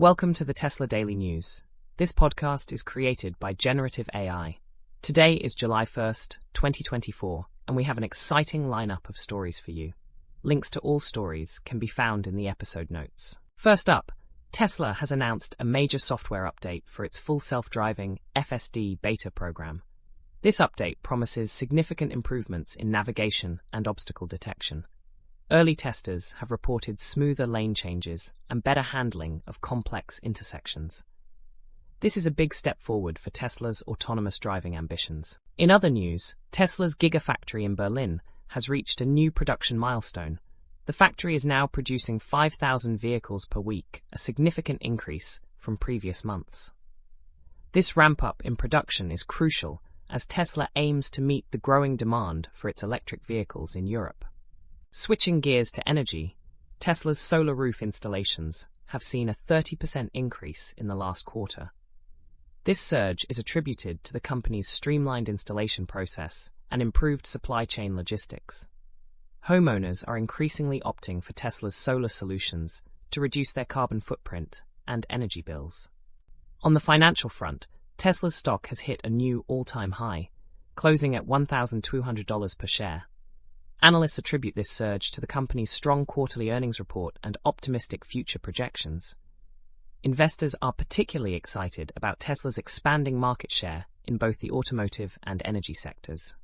Welcome to the Tesla Daily News. This podcast is created by generative AI. Today is July 1st, 2024, and we have an exciting lineup of stories for you. Links to all stories can be found in the episode notes. First up, Tesla has announced a major software update for its full self-driving FSD beta program. This update promises significant improvements in navigation and obstacle detection. Early testers have reported smoother lane changes and better handling of complex intersections. This is a big step forward for Tesla's autonomous driving ambitions. In other news, Tesla's Gigafactory in Berlin has reached a new production milestone. The factory is now producing 5,000 vehicles per week, a significant increase from previous months. This ramp-up in production is crucial as Tesla aims to meet the growing demand for its electric vehicles in Europe. Switching gears to energy, Tesla's solar roof installations have seen a 30% increase in the last quarter. This surge is attributed to the company's streamlined installation process and improved supply chain logistics. Homeowners are increasingly opting for Tesla's solar solutions to reduce their carbon footprint and energy bills. On the financial front, Tesla's stock has hit a new all-time high, closing at $1,200 per share. Analysts attribute this surge to the company's strong quarterly earnings report and optimistic future projections. Investors are particularly excited about Tesla's expanding market share in both the automotive and energy sectors.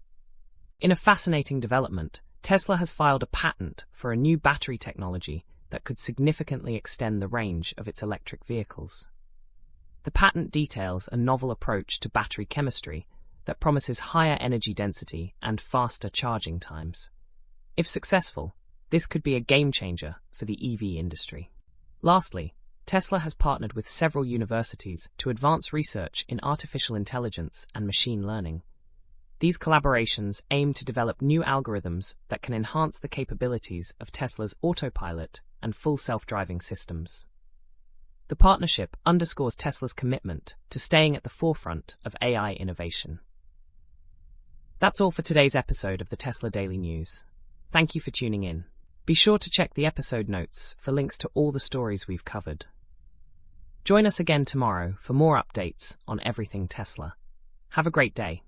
In a fascinating development, Tesla has filed a patent for a new battery technology that could significantly extend the range of its electric vehicles. The patent details a novel approach to battery chemistry that promises higher energy density and faster charging times. If successful, this could be a game-changer for the EV industry. Lastly, Tesla has partnered with several universities to advance research in artificial intelligence and machine learning. These collaborations aim to develop new algorithms that can enhance the capabilities of Tesla's autopilot and full self-driving systems. The partnership underscores Tesla's commitment to staying at the forefront of AI innovation. That's all for today's episode of the Tesla Daily News. Thank you for tuning in. Be sure to check the episode notes for links to all the stories we've covered. Join us again tomorrow for more updates on everything Tesla. Have a great day.